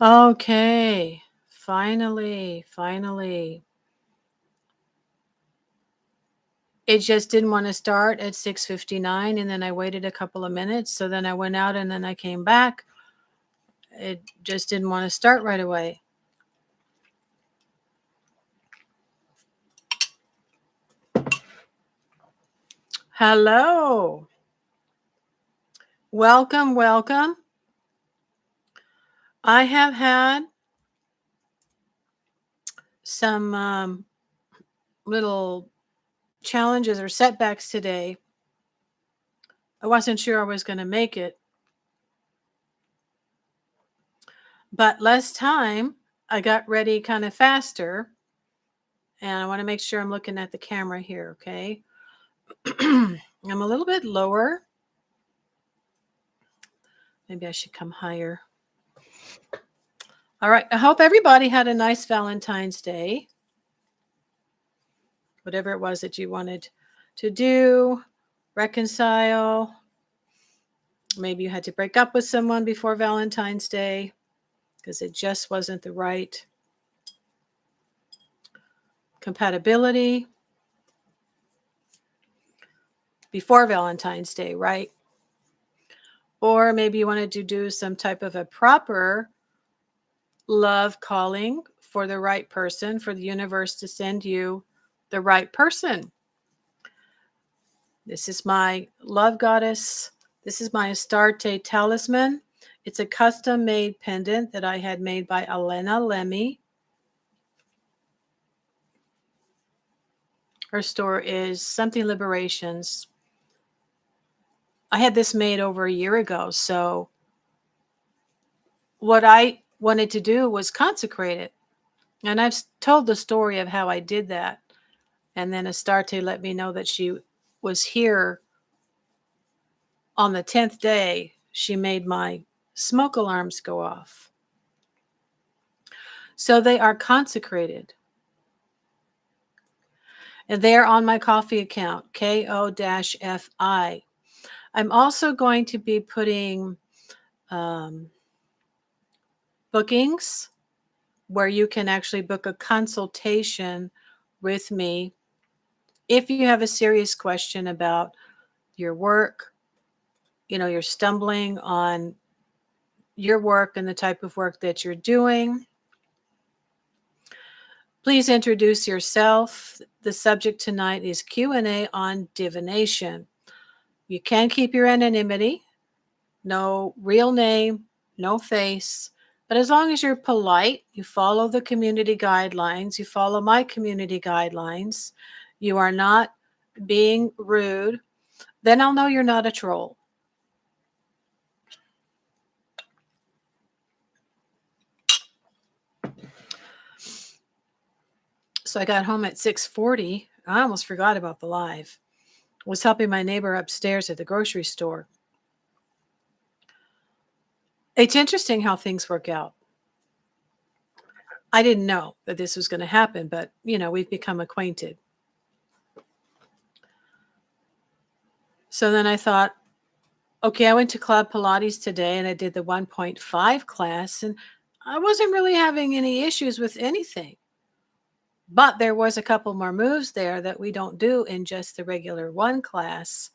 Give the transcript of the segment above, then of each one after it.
Okay. Finally. It just didn't want to start at 6:59, and then I waited a couple of minutes. So then I went out and then I came back. It just didn't want to start right away. Hello. Welcome. I have had some little challenges or setbacks today. I wasn't sure I was going to make it, but less time. I got ready kind of faster, and I want to make sure I'm looking at the camera here, okay? I'm a little bit lower. Maybe I should come higher. All right. I hope everybody had a nice Valentine's Day. Whatever it was that you wanted to do, reconcile. Maybe you had to break up with someone before Valentine's Day because it just wasn't the right compatibility before Valentine's Day, right? Or maybe you wanted to do some type of a proper love calling for the right person, for the universe to send you the right person. This is my love goddess. This is my Astarte talisman. It's a custom made pendant that I had made by Elena Lemmy. Her store is Something Liberations. I had this made over a year ago. So what I wanted to do was consecrate it. And I've told the story of how I did that. And then Astarte let me know that she was here on the 10th day. She made my smoke alarms go off. So they are consecrated. And they're on my coffee account, KO-FI. I'm also going to be putting bookings where you can actually book a consultation with me if you have a serious question about your work, you're stumbling on your work and the type of work that you're doing. Please introduce yourself. The subject tonight is Q&A on divination. You can keep your anonymity, no real name, no face, but as long as you're polite, you follow the community guidelines, you follow my community guidelines, you are not being rude, then I'll know you're not a troll. So I got home at 6:40. I almost forgot about the live. I was helping my neighbor upstairs at the grocery store. It's interesting how things work out. I didn't know that this was going to happen, but, we've become acquainted. So then I thought, okay, I went to Club Pilates today and I did the 1.5 class, and I wasn't really having any issues with anything. But there was a couple more moves there that we don't do in just the regular one class.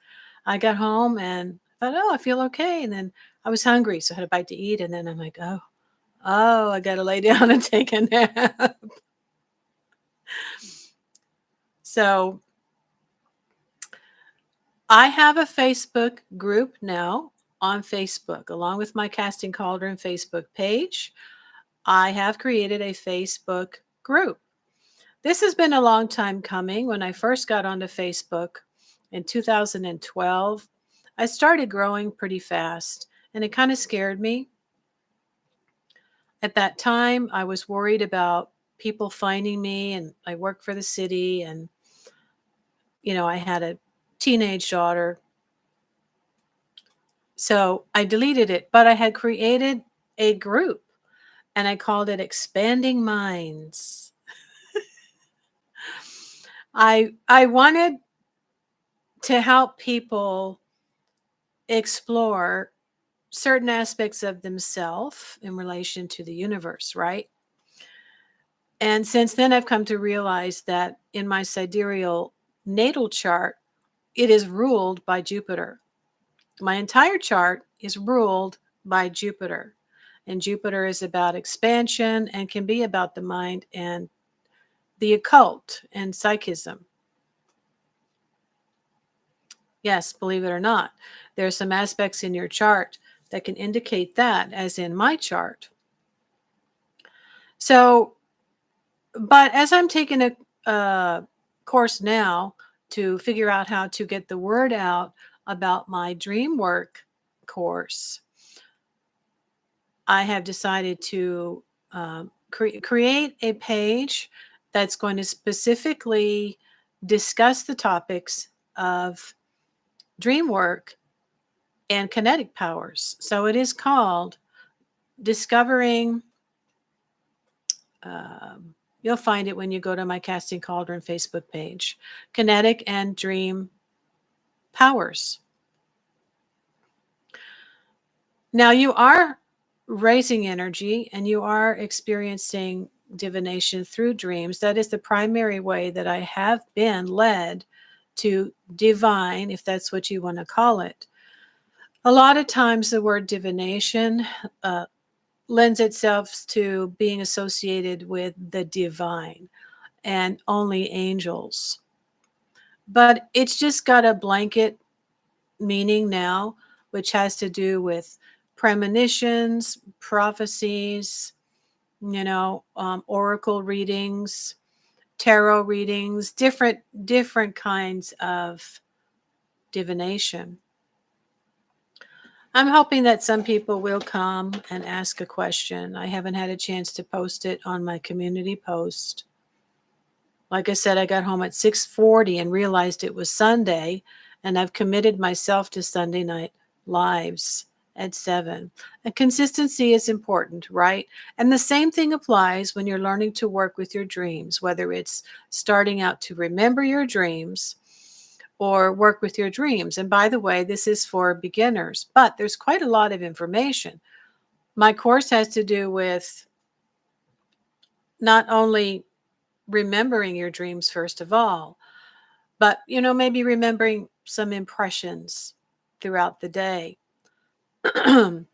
I got home and thought, I feel okay. And then I was hungry, so I had a bite to eat. And then I'm like, oh, I got to lay down and take a nap. So I have a Facebook group now on Facebook, along with my Casting Cauldron Facebook page. I have created a Facebook group. This has been a long time coming. When I first got onto Facebook in 2012, I started growing pretty fast, and it kind of scared me. At that time, I was worried about people finding me, and I worked for the city, and, I had a teenage daughter. So I deleted it, but I had created a group, and I called it Expanding Minds. I wanted to help people explore certain aspects of themselves in relation to the universe, right? And since then, I've come to realize that in my sidereal natal chart, it is ruled by Jupiter. My entire chart is ruled by Jupiter. And Jupiter is about expansion and can be about the mind and the occult and psychism. Yes, believe it or not, there are some aspects in your chart that can indicate that, as in my chart. So, but as I'm taking a course now to figure out how to get the word out about my dream work course, I have decided to create a page that's going to specifically discuss the topics of dream work and kinetic powers. So it is called Discovering. You'll find it when you go to my Casting Cauldron Facebook page. Kinetic and Dream Powers. Now you are raising energy and you are experiencing divination through dreams. That is the primary way that I have been led to divine, if that's what you want to call it. A lot of times the word divination lends itself to being associated with the divine and only angels. But it's just got a blanket meaning now, which has to do with premonitions, prophecies, oracle readings, tarot readings, different kinds of divination. I'm hoping that some people will come and ask a question. I haven't had a chance to post it on my community post. Like I said, I got home at 6:40 and realized it was Sunday, and I've committed myself to Sunday night lives at 7. And consistency is important, right? And the same thing applies when you're learning to work with your dreams, whether it's starting out to remember your dreams or work with your dreams. And by the way, this is for beginners, but there's quite a lot of information. My course has to do with not only remembering your dreams, first of all, but, maybe remembering some impressions throughout the day. And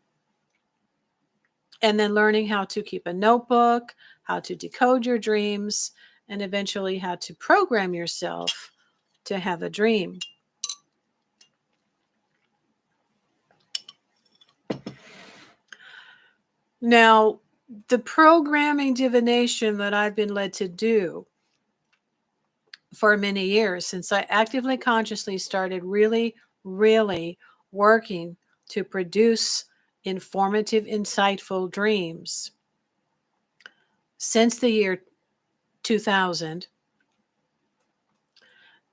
then learning how to keep a notebook, how to decode your dreams, and eventually how to program yourself to have a dream. Now, the programming divination that I've been led to do for many years, since I actively, consciously started really, really working to produce informative, insightful dreams since the year 2000,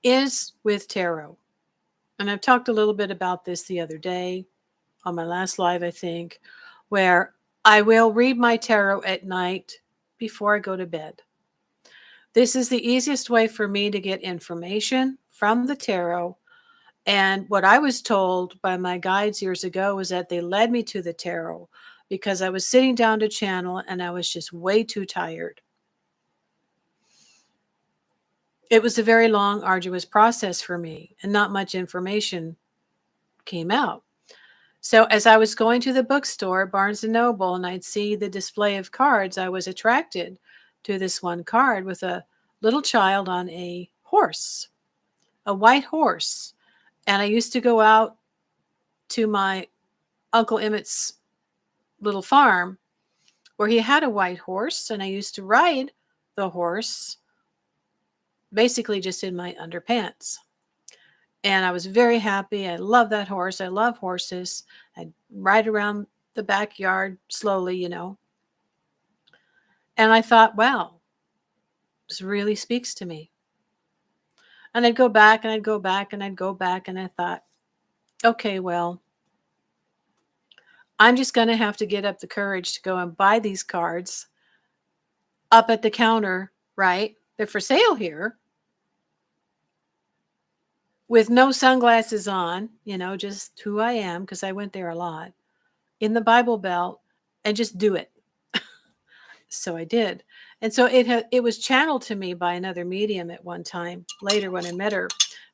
is with tarot. And I've talked a little bit about this the other day on my last live, I think, where I will read my tarot at night before I go to bed. This is the easiest way for me to get information from the tarot. And what I was told by my guides years ago was that they led me to the tarot because I was sitting down to channel and I was just way too tired. It was a very long, arduous process for me, and not much information came out. So as I was going to the bookstore, Barnes and Noble, and I'd see the display of cards, I was attracted to this one card with a little child on a horse, a white horse. And I used to go out to my Uncle Emmett's little farm where he had a white horse, and I used to ride the horse basically just in my underpants. And I was very happy. I love that horse. I love horses. I'd ride around the backyard slowly, And I thought, wow, this really speaks to me. And I'd go back and I'd go back and I'd go back. And I thought, okay, well, I'm just going to have to get up the courage to go and buy these cards up at the counter, right? They're for sale here with no sunglasses on, just who I am, because I went there a lot. in the Bible Belt and just do it. So I did. And so it was channeled to me by another medium at one time, later when I met her,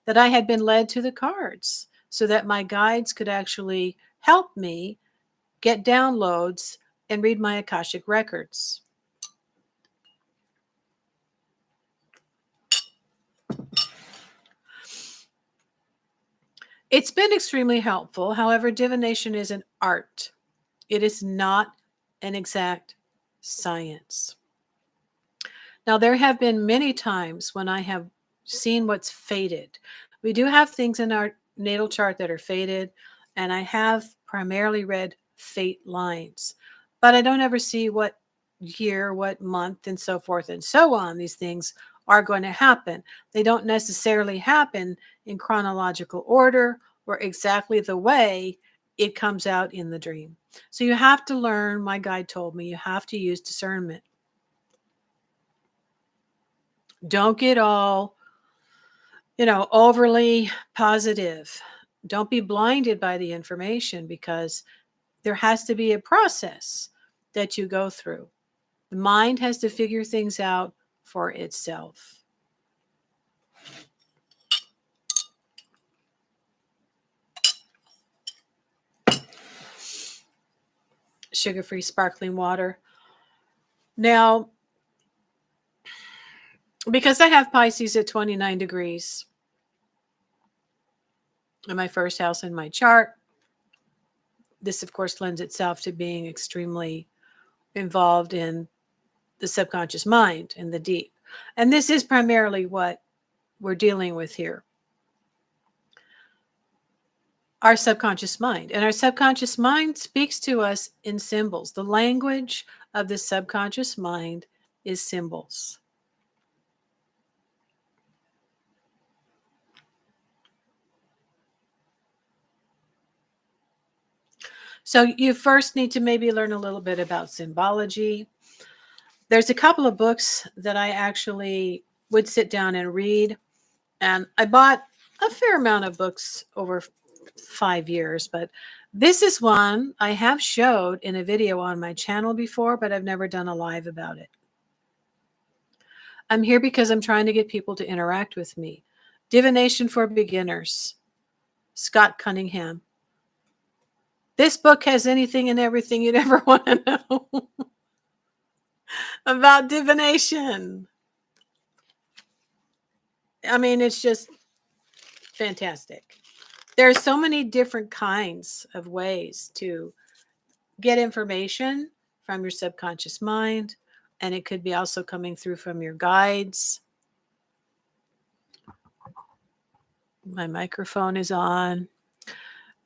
that I had been led to the cards so that my guides could actually help me get downloads and read my Akashic records. It's been extremely helpful. However, divination is an art. It is not an exact science. Now, there have been many times when I have seen what's fated. We do have things in our natal chart that are fated, and I have primarily read fate lines, but I don't ever see what year, what month, and so forth and so on these things are going to happen. They don't necessarily happen in chronological order or exactly the way it comes out in the dream. So you have to learn, my guide told me, you have to use discernment. Don't get all, overly positive. Don't be blinded by the information because there has to be a process that you go through. The mind has to figure things out for itself. Sugar-free sparkling water. Now, because I have Pisces at 29 degrees in my first house in my chart, this, of course, lends itself to being extremely involved in the subconscious mind and the deep. And this is primarily what we're dealing with here. Our subconscious mind. And our subconscious mind speaks to us in symbols. The language of the subconscious mind is symbols. So you first need to maybe learn a little bit about symbology. There's a couple of books that I actually would sit down and read. And I bought a fair amount of books over 5 years, but this is one I have showed in a video on my channel before, but I've never done a live about it. I'm here because I'm trying to get people to interact with me. Divination for Beginners, Scott Cunningham. This book has anything and everything you'd ever want to know about divination. I mean, it's just fantastic. There are so many different kinds of ways to get information from your subconscious mind, and it could be also coming through from your guides. My microphone is on.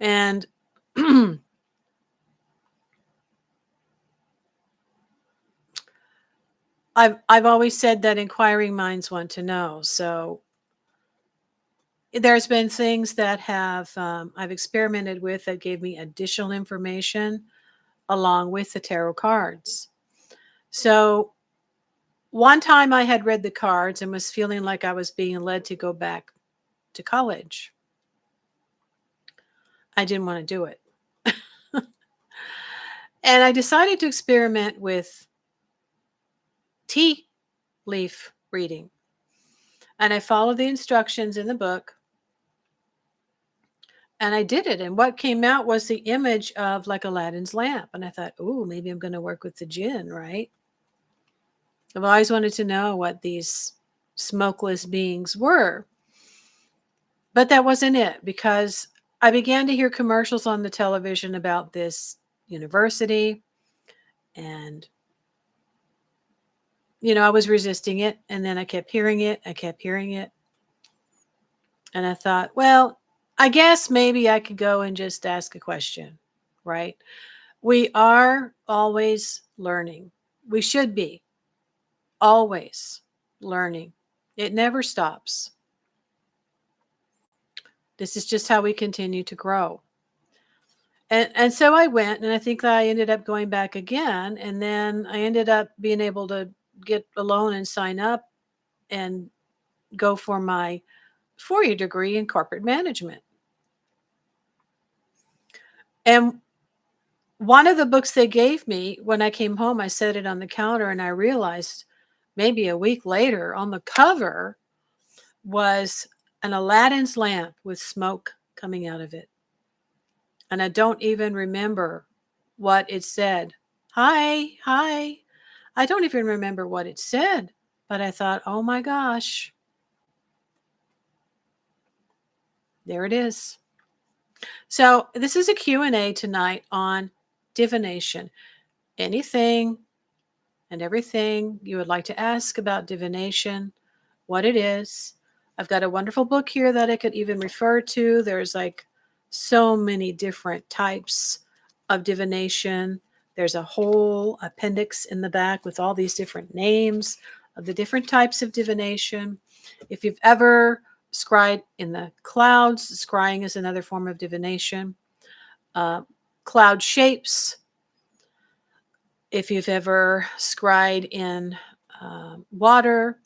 And I've always said that inquiring minds want to know. So there's been things that have I've experimented with that gave me additional information along with the tarot cards. So one time I had read the cards and was feeling like I was being led to go back to college. I didn't want to do it. And I decided to experiment with tea leaf reading. And I followed the instructions in the book. And I did it. And what came out was the image of like Aladdin's lamp. And I thought, oh, maybe I'm going to work with the jinn, right? I've always wanted to know what these smokeless beings were. But that wasn't it, because I began to hear commercials on the television about this university. And, I was resisting it. And then I kept hearing it. And I thought, well, I guess maybe I could go and just ask a question, right? We are always learning. We should be always learning. It never stops. This is just how we continue to grow. And so I went, and I think that I ended up going back again. And then I ended up being able to get a loan and sign up and go for my 4-year degree in corporate management. And One of the books they gave me, when I came home, I set it on the counter and I realized maybe a week later on the cover was an Aladdin's lamp with smoke coming out of it. And I don't even remember what it said. Hi, hi. I don't even remember what it said, but I thought, oh my gosh, there it is. So this is a Q&A tonight on divination. Anything and everything you would like to ask about divination, what it is. I've got a wonderful book here that I could even refer to. There's like so many different types of divination. There's a whole appendix in the back with all these different names of the different types of divination. If you've ever scryed in the clouds, scrying is another form of divination. Cloud shapes. If you've ever scryed in water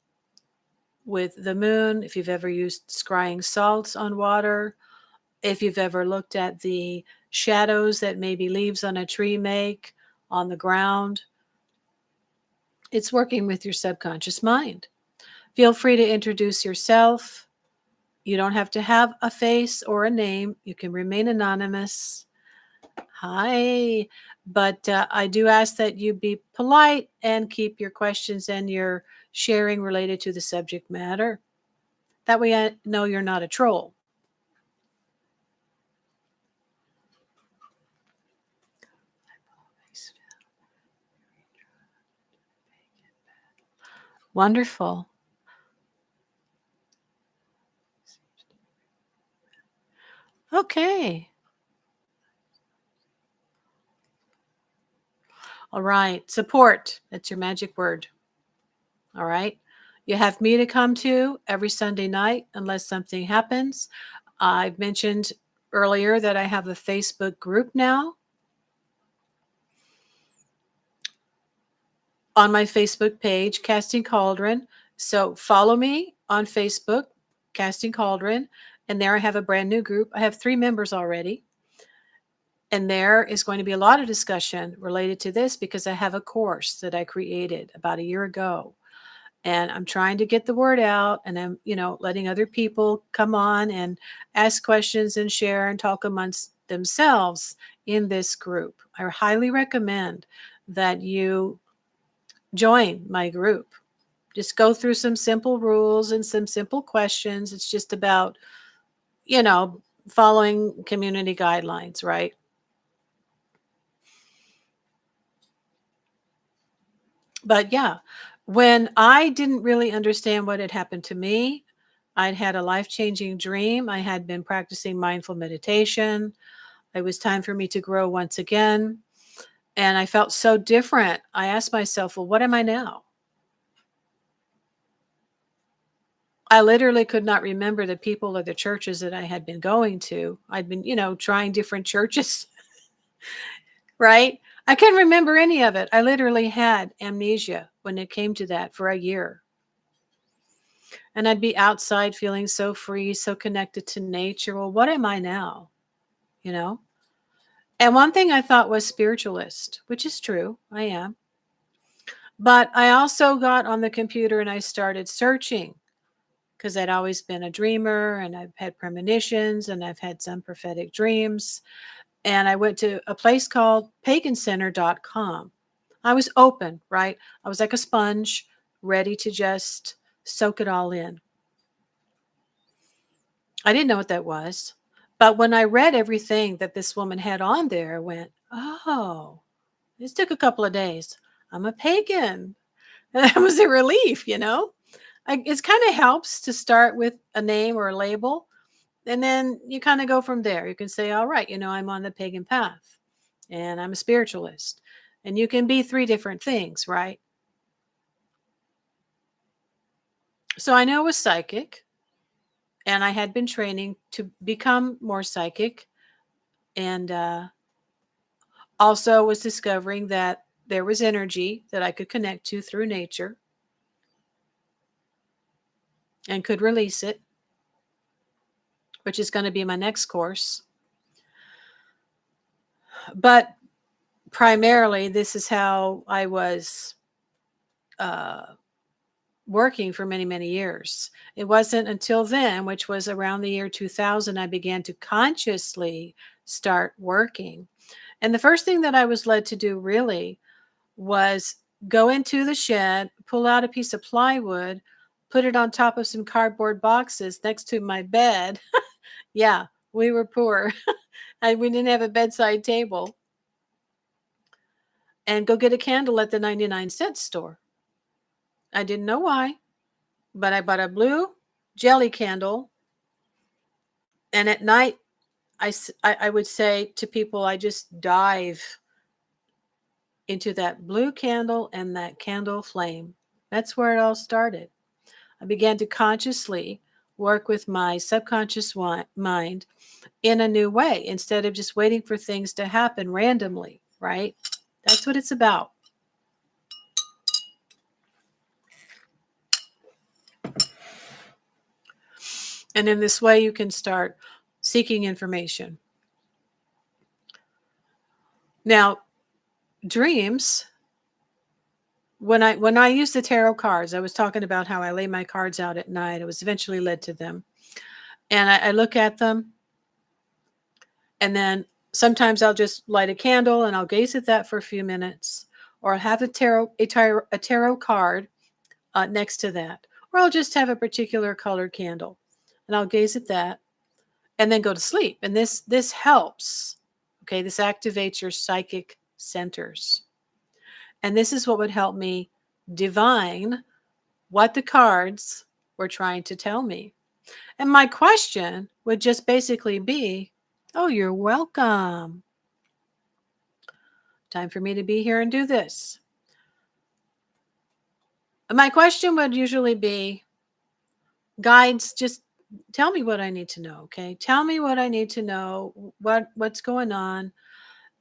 with the moon, if you've ever used scrying salts on water, if you've ever looked at the shadows that maybe leaves on a tree make on the ground, it's working with your subconscious mind. Feel free to introduce yourself. You don't have to have a face or a name. You can remain anonymous. Hi. But I do ask that you be polite and keep your questions and your sharing related to the subject matter. That way I know you're not a troll. Wonderful. Okay. All right. Support. That's your magic word. All right. You have me to come to every Sunday night unless something happens. I've mentioned earlier that I have a Facebook group now. On my Facebook page, Casting Cauldron. So follow me on Facebook, Casting Cauldron. And there I have a brand new group. I have 3 members already. And there is going to be a lot of discussion related to this because I have a course that I created about a year ago. And I'm trying to get the word out, and I'm, letting other people come on and ask questions and share and talk amongst themselves in this group. I highly recommend that you join my group. Just go through some simple rules and some simple questions. It's just about, following community guidelines, right? But yeah, when I didn't really understand what had happened to me, I'd had a life-changing dream. I had been practicing mindful meditation. It was time for me to grow once again. And I felt so different. I asked myself, well, what am I now? I literally could not remember the people or the churches that I had been going to. I'd been, trying different churches, right? I can't remember any of it. I literally had amnesia when it came to that for a year. And I'd be outside feeling so free, so connected to nature. Well, what am I now? You know? And one thing I thought was spiritualist, which is true. I am. But I also got on the computer and I started searching because I'd always been a dreamer and I've had premonitions and I've had some prophetic dreams. And I went to a place called pagancenter.com. I was open, right? I was like a sponge, ready to just soak it all in. I didn't know what that was. But when I read everything that this woman had on there, I went, oh, this took a couple of days. I'm a pagan. And that was a relief, It kind of helps to start with a name or a label. And then you kind of go from there. You can say, all right, I'm on the pagan path and I'm a spiritualist. And you can be 3 different things, right? So I know I was psychic and I had been training to become more psychic. And also was discovering that there was energy that I could connect to through nature and could release it, which is going to be my next course. But primarily, this is how I was uh, working for many, many years. It wasn't until then, which was around the year 2000, I began to consciously start working. And the first thing that I was led to do really was go into the shed, pull out a piece of plywood, put it on top of some cardboard boxes next to my bed. Yeah, we were poor. And we didn't have a bedside table. And go get a candle at the 99-cent store. I didn't know why, but I bought a blue jelly candle. And at night, I would say to people, I just dive into that blue candle and that candle flame. That's where it all started. I began to consciously work with my subconscious mind in a new way instead of just waiting for things to happen randomly, right? That's what it's about. And in this way, you can start seeking information. Now, dreams, when I use the tarot cards, I was talking about how I lay my cards out at night. I was eventually led to them. And I look at them, and then sometimes I'll just light a candle and I'll gaze at that for a few minutes, or I'll have a tarot card next to that, or I'll just have a particular colored candle, and I'll gaze at that, and then go to sleep. And this helps. Okay, this activates your psychic centers, and this is what would help me divine what the cards were trying to tell me. And my question would just basically be, oh, you're welcome. Time for me to be here and do this. My question would usually be, guides, just tell me what I need to know, okay? Tell me what I need to know, what's going on.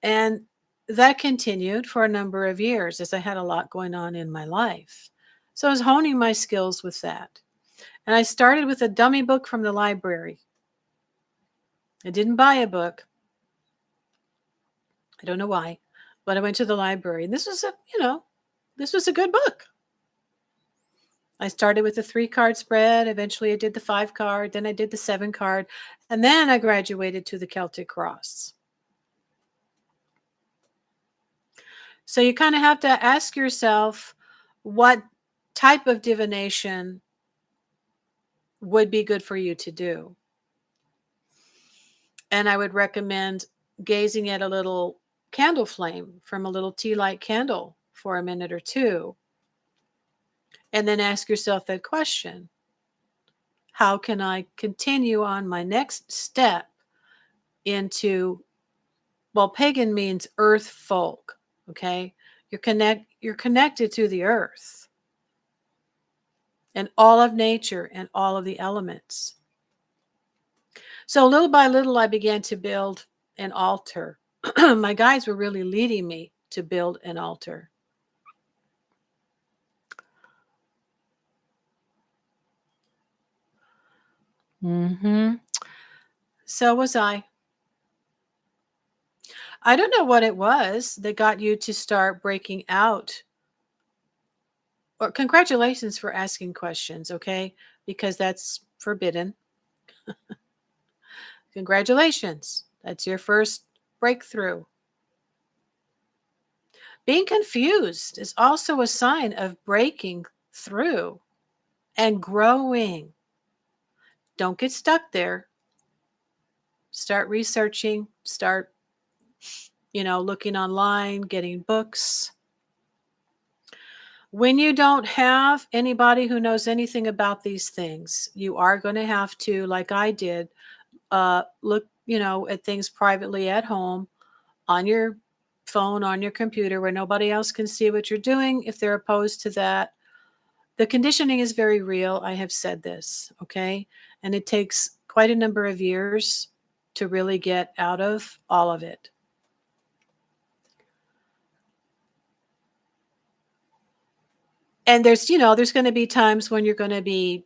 And that continued for a number of years as I had a lot going on in my life. So I was honing my skills with that. And I started with a dummy book from the library. I didn't buy a book. I don't know why, but I went to the library. And this was a good book. I started with a 3-card spread. Eventually I did the 5-card. Then I did the 7-card. And then I graduated to the Celtic Cross. So you kind of have to ask yourself what type of divination would be good for you to do. And I would recommend gazing at a little candle flame from a little tea light candle for a minute or two. And then ask yourself that question: how can I continue on my next step into, well, pagan means earth folk, okay? You're connected to the earth and all of nature and all of the elements. So little by little, I began to build an altar. My guides were really leading me to build an altar. So was I. I don't know what it was that got you to start breaking out. Or congratulations for asking questions, okay? Because that's forbidden. Congratulations. That's your first breakthrough. Being confused is also a sign of breaking through and growing. Don't get stuck there. Start researching, start, looking online, getting books. When you don't have anybody who knows anything about these things, you are going to have to, like I did, look, at things privately at home, on your phone, on your computer, where nobody else can see what you're doing if they're opposed to that. The conditioning is very real. I have said this, okay? And it takes quite a number of years to really get out of all of it. And there's going to be times when you're going to be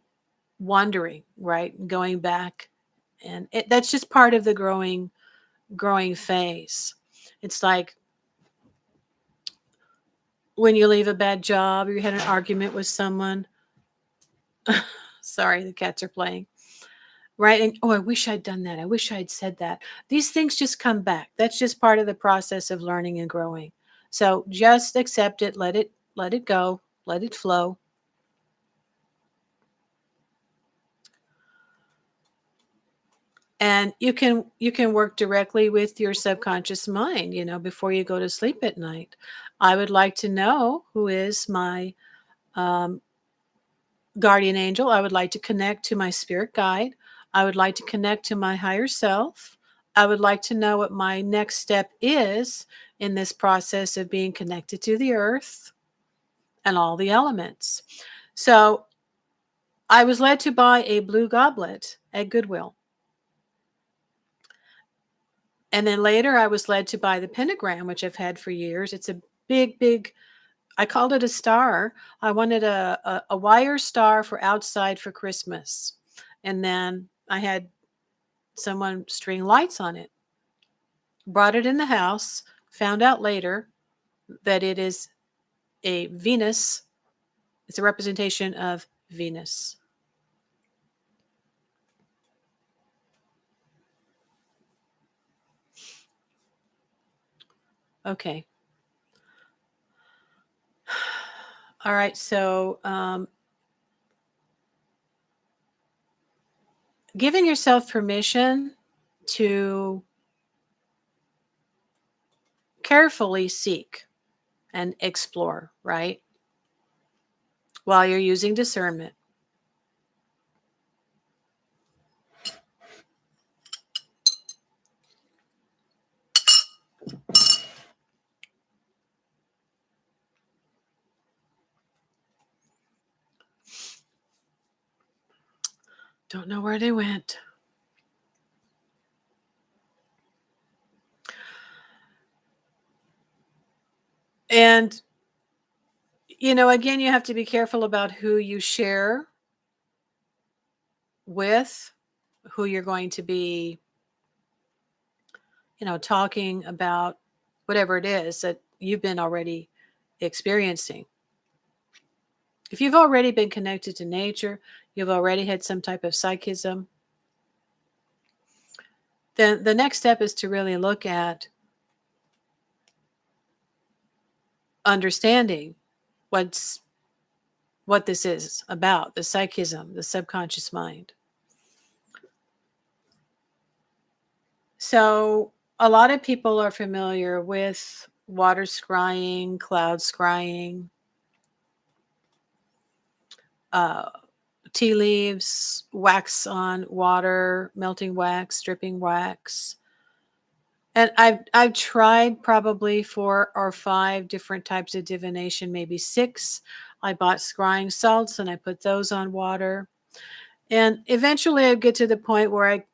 wandering, right? Going back. And that's just part of the growing phase. It's like when you leave a bad job or you had an argument with someone. Sorry, the cats are playing. Right? And, oh, I wish I'd done that. I wish I'd said that. These things just come back. That's just part of the process of learning and growing. So just accept it, let it go, let it flow. And you can work directly with your subconscious mind, before you go to sleep at night. I would like to know who is my um, guardian angel. I would like to connect to my spirit guide. I would like to connect to my higher self. I would like to know what my next step is in this process of being connected to the earth and all the elements. So I was led to buy a blue goblet at Goodwill. And then later I was led to buy the pentagram, which I've had for years. It's a big, I called it a star. I wanted a wire star for outside for Christmas. And then I had someone string lights on it. Brought it in the house, found out later that it is a Venus. It's a representation of Venus. Okay. All right. So, giving yourself permission to carefully seek and explore, right? While you're using discernment. Don't know where they went. And, again, you have to be careful about who you share with, who you're going to be, talking about whatever it is that you've been already experiencing. If you've already been connected to nature, you've already had some type of psychism, then the next step is to really look at understanding what this is about, the psychism, the subconscious mind. So a lot of people are familiar with water scrying, cloud scrying, tea leaves, wax on water, melting wax, dripping wax. And I've tried probably 4 or 5 different types of divination, maybe 6. I bought scrying salts and I put those on water. And eventually I get to the point where at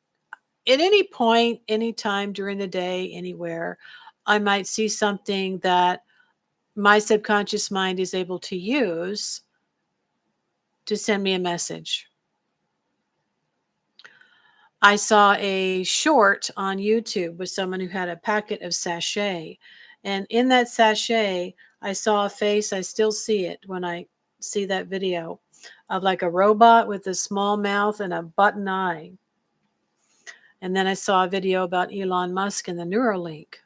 any point, any time during the day, anywhere, I might see something that my subconscious mind is able to use to send me a message. I saw a short on YouTube with someone who had a packet of sachet. And in that sachet, I saw a face. I still see it when I see that video of like a robot with a small mouth and a button eye. And then I saw a video about Elon Musk and the Neuralink.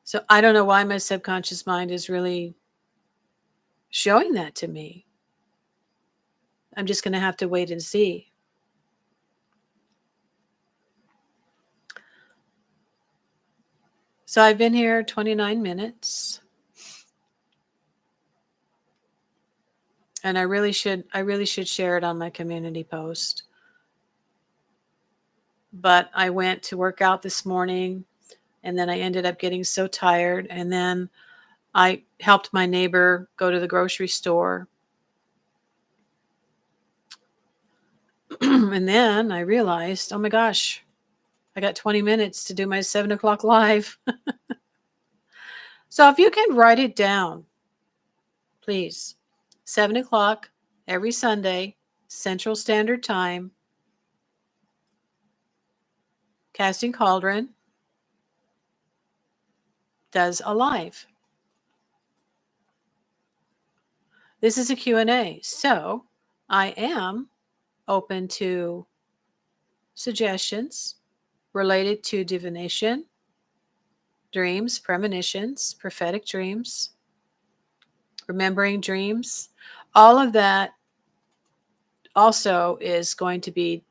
So I don't know why my subconscious mind is really showing that to me. I'm just going to have to wait and see. So I've been here 29 minutes. And I really should share it on my community post. But I went to work out this morning and then I ended up getting so tired, and then I helped my neighbor go to the grocery store. And then I realized, oh my gosh, I got 20 minutes to do my 7 o'clock live. So if you can write it down, please. 7 o'clock every Sunday, Central Standard Time, Casting Cauldron. does a live. This is a Q&A, so I am open to suggestions related to divination, dreams, premonitions, prophetic dreams, remembering dreams. All of that also is going to be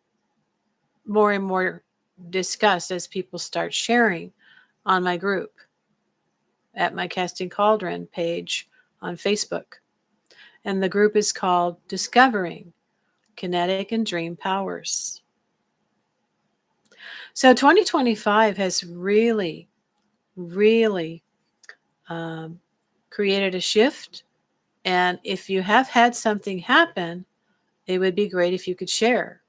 more and more discussed as people start sharing on my group at my Casting Cauldron page on Facebook. And the group is called Discovering Kinetic and Dream Powers. So 2025 has really, really created a shift. And if you have had something happen, it would be great if you could share.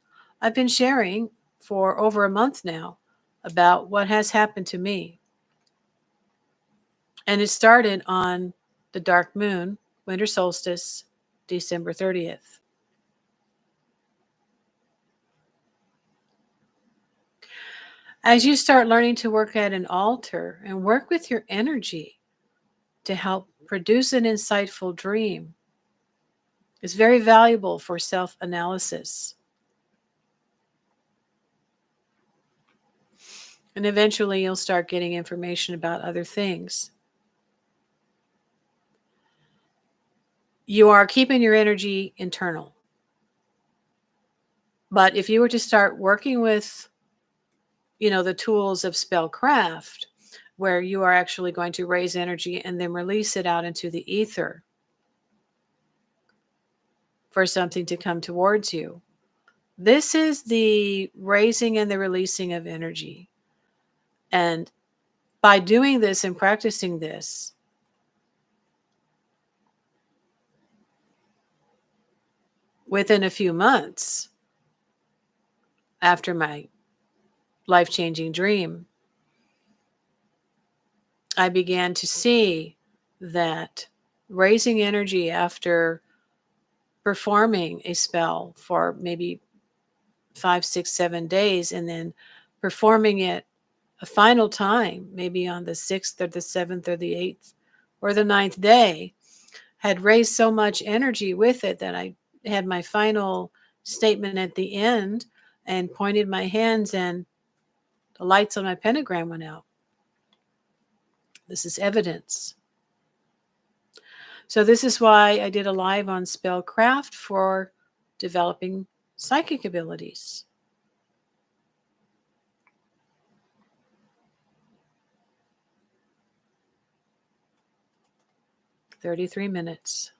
I've been sharing for over a month now about what has happened to me. And it started on the dark moon, winter solstice, December 30th. As you start learning to work at an altar and work with your energy to help produce an insightful dream, it's very valuable for self-analysis. And eventually you'll start getting information about other things. You are keeping your energy internal. But if you were to start working with, the tools of spellcraft, where you are actually going to raise energy and then release it out into the ether for something to come towards you. This is the raising and the releasing of energy. And by doing this and practicing this, within a few months after my life-changing dream, I began to see that raising energy after performing a spell for maybe 5, 6, 7 days and then performing it a final time, maybe on the 6th or the 7th or the 8th or the 9th day, had raised so much energy with it that I had my final statement at the end and pointed my hands and the lights on my pentagram went out. This is evidence. So this is why I did a live on spellcraft for developing psychic abilities. "33 minutes."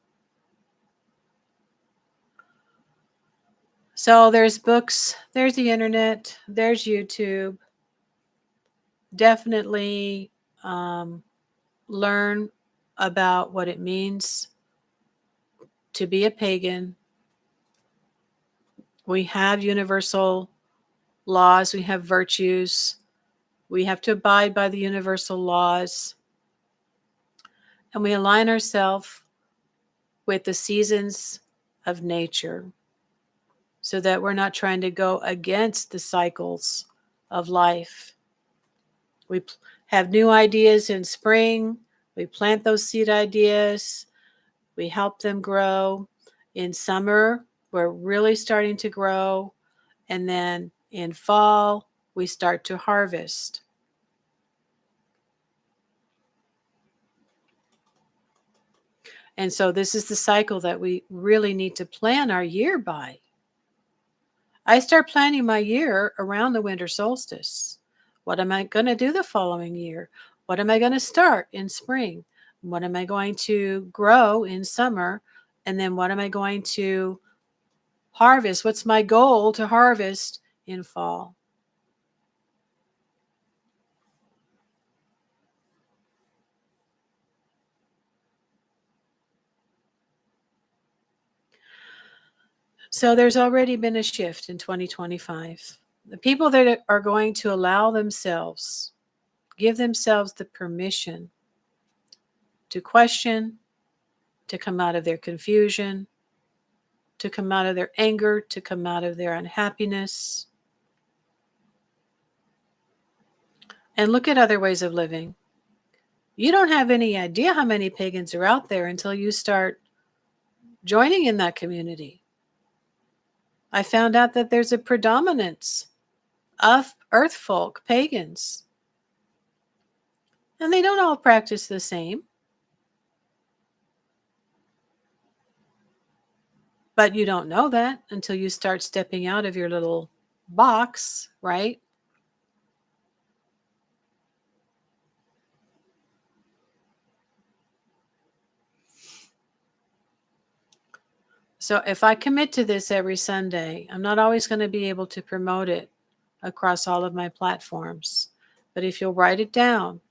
So there's books, there's the internet, there's YouTube. Definitely learn about what it means to be a pagan. We have universal laws, we have virtues, we have to abide by the universal laws, and we align ourselves with the seasons of nature so that we're not trying to go against the cycles of life. We have new ideas in spring, we plant those seed ideas, we help them grow. In summer, we're really starting to grow. And then in fall, we start to harvest. And so this is the cycle that we really need to plan our year by. I start planning my year around the winter solstice. What am I going to do the following year? What am I going to start in spring? What am I going to grow in summer? And then what am I going to harvest? What's my goal to harvest in fall? So there's already been a shift in 2025. The people that are going to allow themselves, give themselves the permission to question, to come out of their confusion, to come out of their anger, to come out of their unhappiness, and look at other ways of living. You don't have any idea how many pagans are out there until you start joining in that community. I found out that there's a predominance of earth folk, pagans, and they don't all practice the same. But you don't know that until you start stepping out of your little box, right? So if I commit to this every Sunday, I'm not always going to be able to promote it across all of my platforms. But if you'll write it down,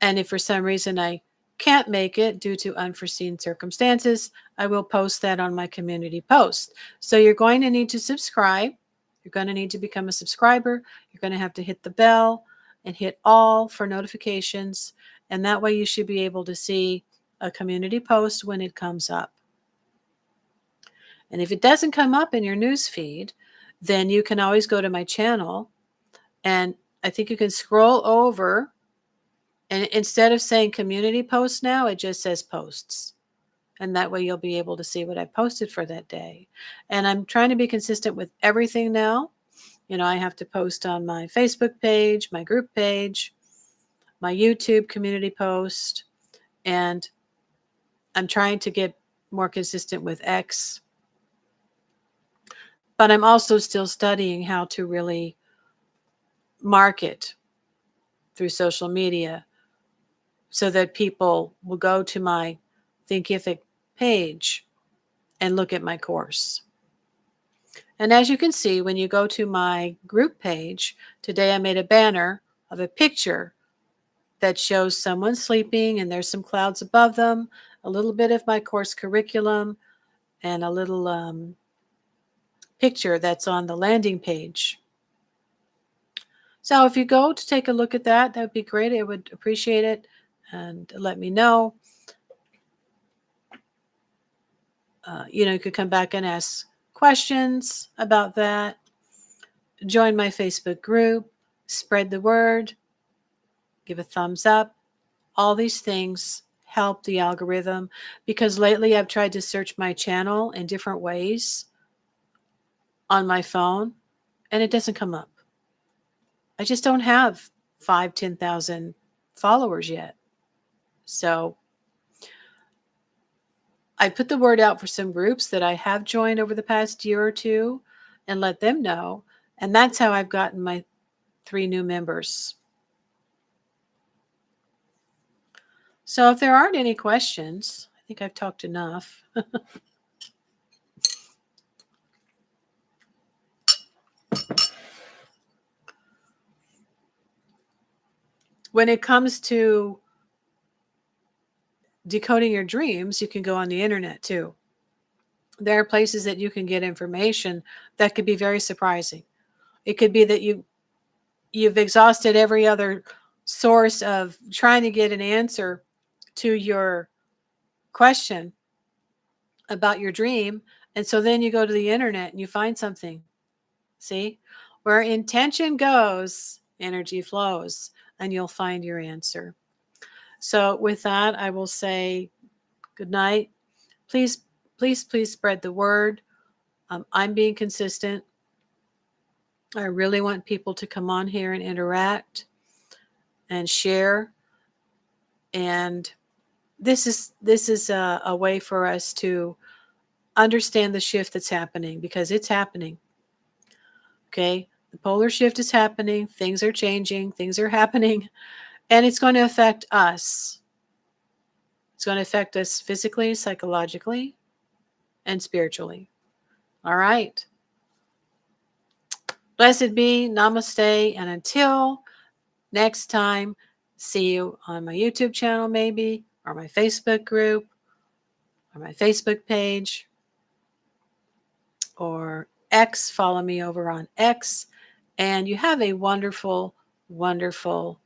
and if for some reason I can't make it due to unforeseen circumstances, I will post that on my community post. So you're going to need to subscribe. You're going to need to become a subscriber. You're going to have to hit the bell and hit all for notifications. And that way you should be able to see a community post when it comes up. And if it doesn't come up in your news feed, then you can always go to my channel, and I think you can scroll over, and instead of saying community posts now, it just says posts. And that way you'll be able to see what I posted for that day. And I'm trying to be consistent with everything now. I have to post on my Facebook page, my group page, my YouTube community post, and I'm trying to get more consistent with X. But I'm also still studying how to really market through social media so that people will go to my Thinkific page and look at my course. And as you can see, when you go to my group page, today I made a banner of a picture that shows someone sleeping and there's some clouds above them, a little bit of my course curriculum, and a little picture that's on the landing page. So if you go to take a look at that, that would be great. I would appreciate it, and let me know. You could come back and ask questions about that. Join my Facebook group, spread the word, give a thumbs up. All these things help the algorithm, because lately I've tried to search my channel in different ways on my phone and it doesn't come up. I just don't have 10,000 followers yet. So I put the word out for some groups that I have joined over the past year or two and let them know. And that's how I've gotten my 3 new members. So if there aren't any questions, I think I've talked enough. When it comes to decoding your dreams, you can go on the internet too. There are places that you can get information that could be very surprising. It could be that you've exhausted every other source of trying to get an answer to your question about your dream. And so then you go to the internet and you find something. See, where intention goes, energy flows, and you'll find your answer. So with that, I will say good night. Please, please, please spread the word. I'm being consistent. I really want people to come on here and interact and share. And this is a way for us to understand the shift that's happening, because it's happening. Okay, the polar shift is happening. Things are changing. Things are happening, and it's going to affect us. It's going to affect us physically, psychologically, and spiritually. All right. Blessed be, namaste, and until next time, see you on my YouTube channel maybe, or my Facebook group, or my Facebook page, or X. Follow me over on X. And you have a wonderful, wonderful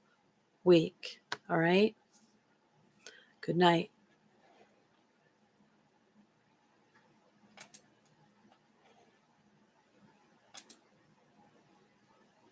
week. All right. Good night.